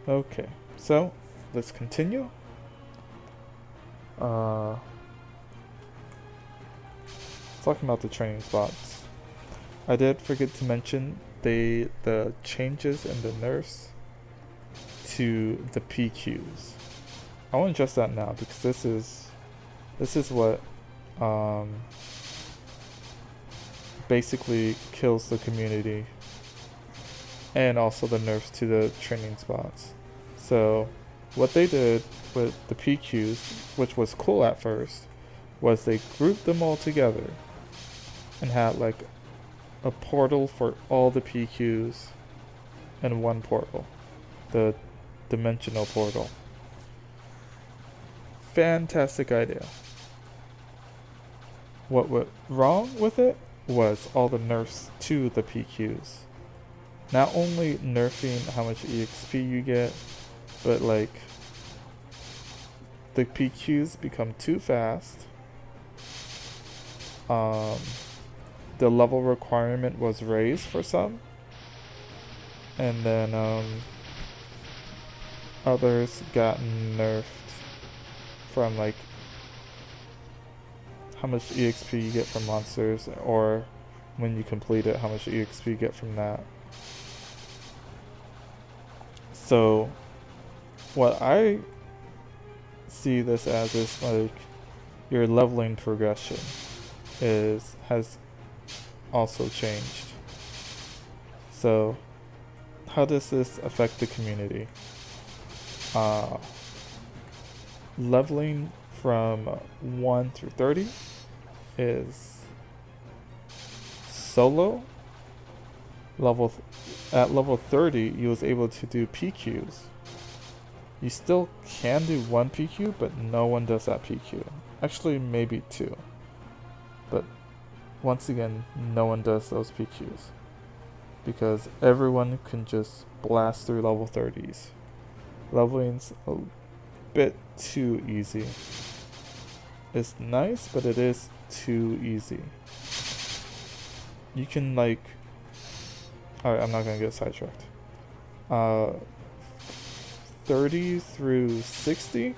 Okay, so let's continue. Uh, Talking about the training spots. I did forget to mention the changes and the nerfs to the PQs. I want to address that now because this is what um, basically kills the community, and also the nerfs to the training spots. So what they did with the PQs, which was cool at first, was they grouped them all together and had like a portal for all the PQs in one portal, the dimensional portal. Fantastic idea. What went wrong with it was all the nerfs to the PQs. Not only nerfing how much EXP you get, but like the PQs become too fast. The level requirement was raised for some, and then others got nerfed from like how much EXP you get from monsters, or when you complete it, how much EXP you get from that. So what I see this as is like your leveling progression has also changed. So how does this affect the community? Leveling from 1 through 30 is solo. At level 30, you was able to do PQs. You still can do one PQ, but no one does that PQ. Actually, maybe two. But once again, no one does those PQs. Because everyone can just blast through level 30s. Leveling's a bit too easy. It's nice, but it is too easy. You can like... Alright, I'm not gonna get sidetracked. 30 through 60,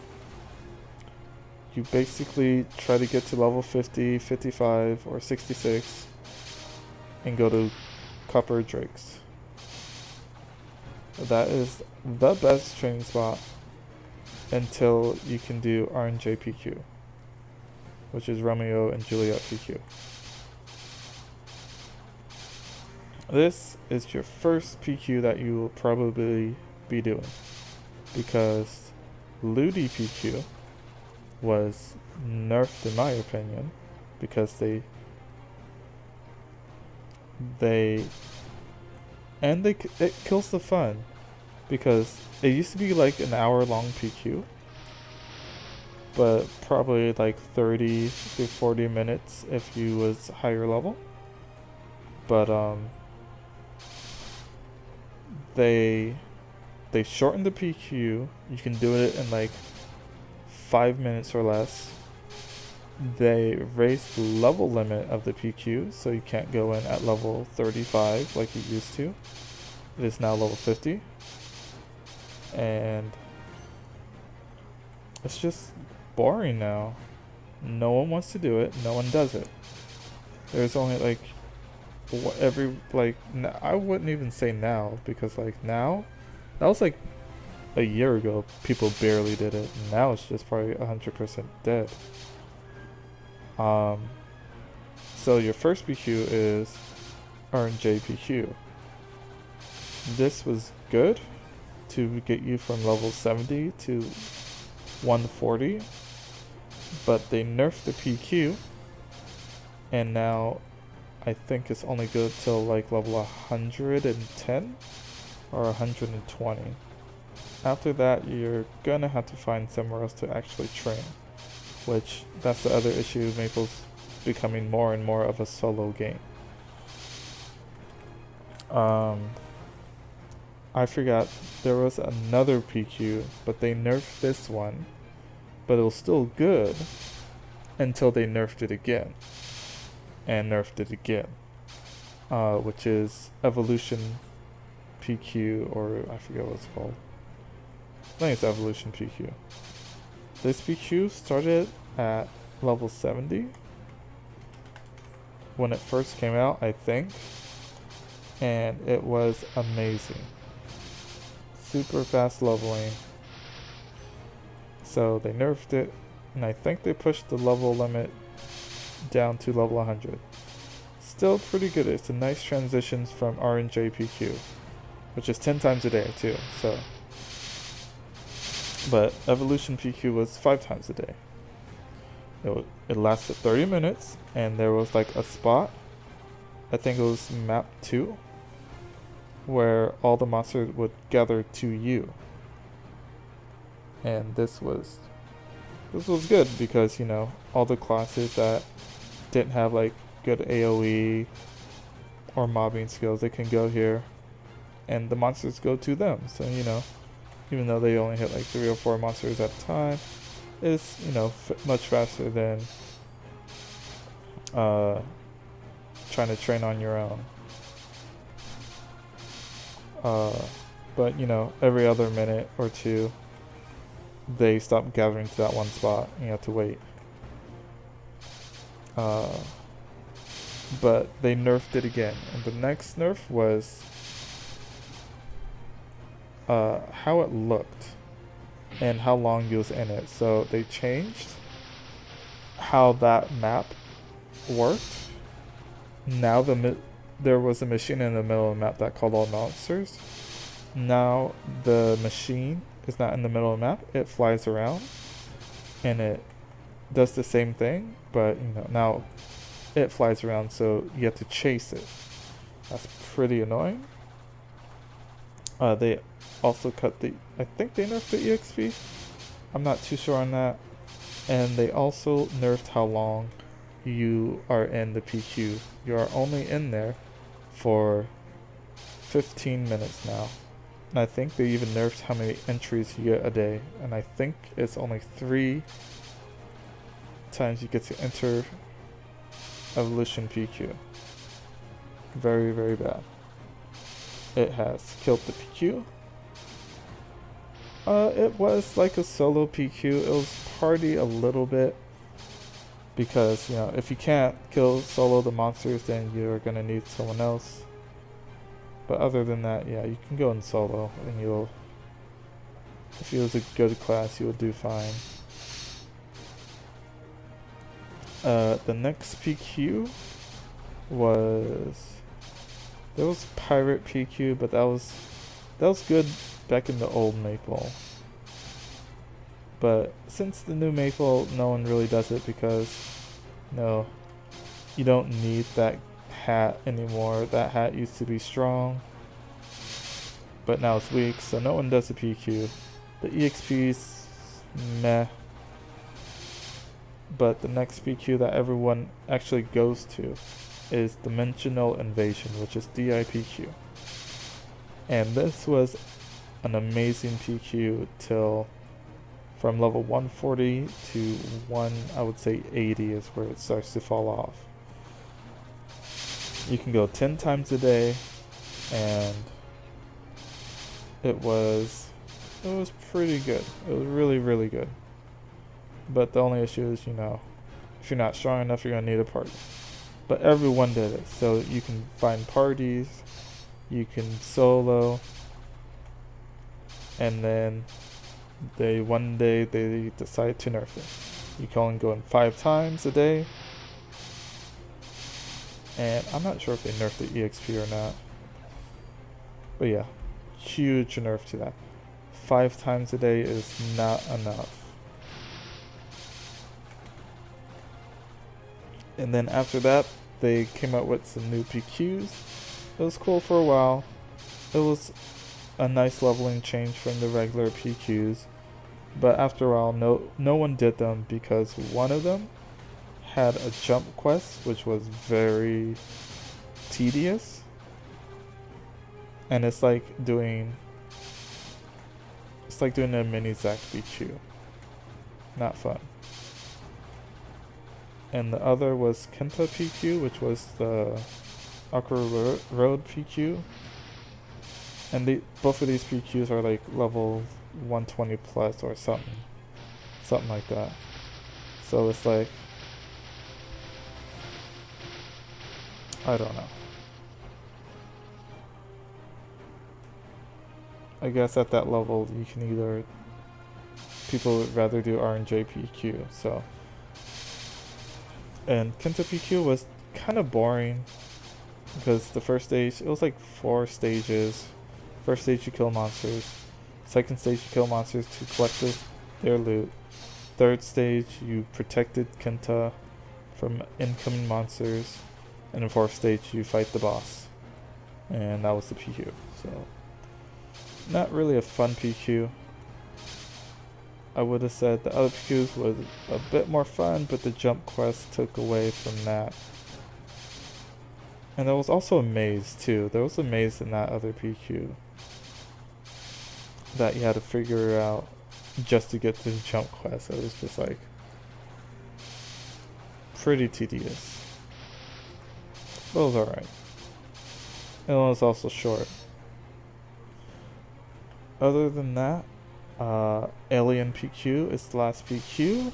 you basically try to get to level 50, 55, or 66, and go to Copper Drakes. That is the best training spot until you can do RNJ PQ, which is Romeo and Juliet PQ. This is your first PQ that you will probably be doing, because Ludi PQ was nerfed in my opinion, because it kills the fun, because it used to be like an hour long PQ, but probably like 30 to 40 minutes if you was higher level. But they shortened the PQ. You can do it in like 5 minutes or less. They raised the level limit of the PQ, so you can't go in at level 35 like you used to. It is now level 50. And it's just boring now. No one wants to do it. No one does it. There's only like I wouldn't even say now, because like now, that was like a year ago, people barely did it. Now it's just probably 100% dead. So your first PQ is RNJ PQ. This was good to get you from level 70 to 140, but they nerfed the PQ, and now I think it's only good till like level 110 or 120. After that, you're gonna have to find somewhere else to actually train, which that's the other issue. Maple's becoming more and more of a solo game. I forgot there was another PQ, but they nerfed this one, but it was still good until they nerfed it again and nerfed it again, which is Evolution PQ, or I forget what it's called. I think it's Evolution PQ. This PQ started at level 70 when it first came out, I think, and it was amazing. Super fast leveling. So they nerfed it, and I think they pushed the level limit down to level 100. Still pretty good. It's a nice transition from R and J PQ, which is 10 times a day too. So, but Evolution PQ was 5 times a day. It lasted 30 minutes, and there was like a spot, I think it was map 2, where all the monsters would gather to you. And this was good because, you know, all the classes that didn't have like good AoE or mobbing skills, they can go here and the monsters go to them. So, you know, even though they only hit like 3 or 4 monsters at a time, it's, you know, much faster than trying to train on your own. But, you know, every other minute or two, they stop gathering to that one spot and you have to wait. But they nerfed it again, and the next nerf was how it looked and how long you was in it. So they changed how that map worked. Now there was a machine in the middle of the map that called all monsters. Now the machine is not in the middle of the map. It flies around and it does the same thing, but you know, now it flies around, so you have to chase it. That's pretty annoying. They also cut I think they nerfed the EXP. I'm not too sure on that. And they also nerfed how long you are in the PQ. You are only in there for 15 minutes now. And I think they even nerfed how many entries you get a day. And I think it's only 3 times you get to enter Evolution PQ. Very, very bad. It has killed the PQ. It was like a solo PQ. It was party a little bit. Because, you know, if you can't kill solo the monsters, then you're gonna need someone else. But other than that, yeah, you can go in solo and if it was a good class, you will do fine. The next PQ there was Pirate PQ, but that was good back in the old Maple. But since the new Maple, no one really does it because, no, you don't need that hat anymore. That hat used to be strong, but now it's weak, so no one does the PQ. The EXP's meh. But the next PQ that everyone actually goes to is Dimensional Invasion, which is DIPQ. And this was an amazing PQ till from level 140 to I would say 80 is where it starts to fall off. You can go 10 times a day, and it was pretty good. It was really, really good. But the only issue is, you know, if you're not strong enough, you're gonna need a party. But everyone did it, so you can find parties, you can solo, and then one day they decide to nerf it. You can only go in 5 times a day, and I'm not sure if they nerfed the EXP or not. But yeah, huge nerf to that. 5 times a day is not enough. And then after that, they came out with some new PQs. It was cool for a while. It was a nice leveling change from the regular PQs. But after a while, no one did them because one of them had a jump quest, which was very tedious. And it's like doing a mini Zack PQ. Not fun. And the other was Kenta PQ, which was the Aqua Road PQ. And both of these PQs are like level 120 plus or something like that. So it's like, I don't know. I guess at that level you can either, people would rather do RNJ PQ. So, and Kenta PQ was kind of boring because the first stage, it was like 4 stages. First stage you kill monsters. Second stage you kill monsters to collect their loot. Third stage you protected Kenta from incoming monsters. And in fourth stage you fight the boss. And that was the PQ. So, not really a fun PQ. I would have said the other PQs was a bit more fun, but the jump quest took away from that. And there was also a maze too. There was a maze in that other PQ that you had to figure out just to get to the jump quest. It was just like pretty tedious. But it was alright. And it was also short. Other than that, Alien PQ is the last PQ.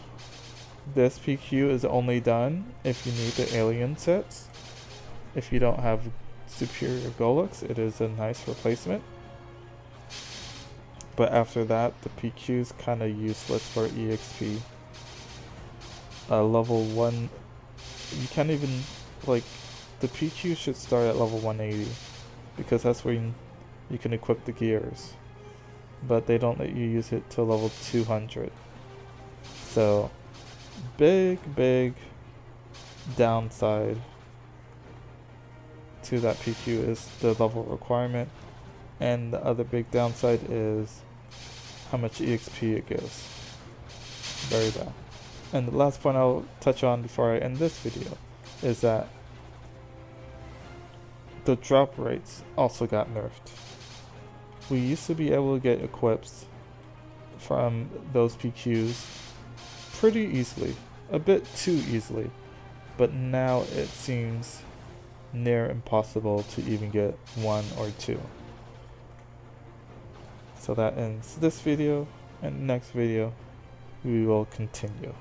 This PQ is only done if you need the alien sets. If you don't have superior Golux, it is a nice replacement. But after that, the PQ is kind of useless for EXP. Level 1, you can't even, like, the PQ should start at level 180. Because that's where you can equip the gears. But they don't let you use it till level 200. So, big downside to that PQ is the level requirement. And the other big downside is how much EXP it gives. Very bad. And the last point I'll touch on before I end this video is that the drop rates also got nerfed. We used to be able to get equips from those PQs pretty easily, a bit too easily, but now it seems near impossible to even get 1 or 2. So that ends this video, and next video we will continue.